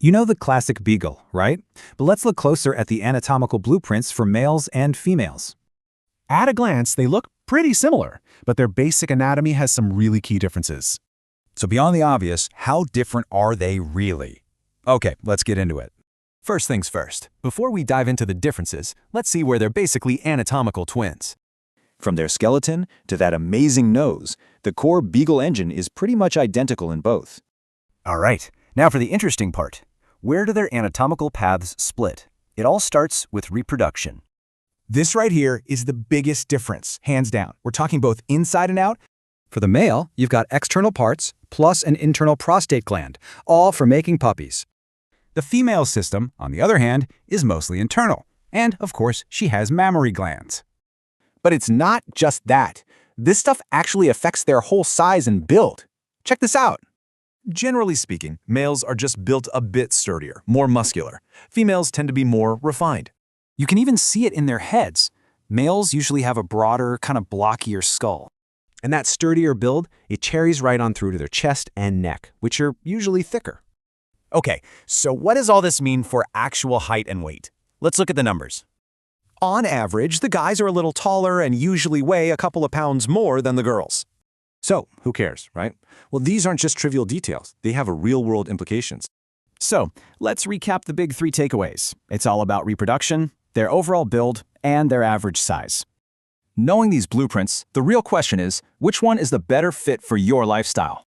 You know the classic Beagle, right? But let's look closer at the anatomical blueprints for males and females. At a glance, they look pretty similar, but their basic anatomy has some really key differences. So beyond the obvious, how different are they really? Okay, let's get into it. First things first, before we dive into the differences, let's see where they're basically anatomical twins. From their skeleton to that amazing nose, the core Beagle engine is pretty much identical in both. All right, now for the interesting part. Where do their anatomical paths split? It all starts with reproduction. This right here is the biggest difference, hands down. We're talking both inside and out. For the male, you've got external parts plus an internal prostate gland, all for making puppies. The female system, on the other hand, is mostly internal. And, of course, she has mammary glands. But it's not just that. This stuff actually affects their whole size and build. Check this out. Generally speaking, males are just built a bit sturdier, more muscular. Females tend to be more refined. You can even see it in their heads. Males usually have a broader, kind of blockier skull. And that sturdier build, it carries right on through to their chest and neck, which are usually thicker. Okay, so what does all this mean for actual height and weight? Let's look at the numbers. On average, the guys are a little taller and usually weigh a couple of pounds more than the girls. So, who cares, right? Well, these aren't just trivial details. They have real-world implications. So, let's recap the big three takeaways. It's all about reproduction, their overall build, and their average size. Knowing these blueprints, the real question is, which one is the better fit for your lifestyle?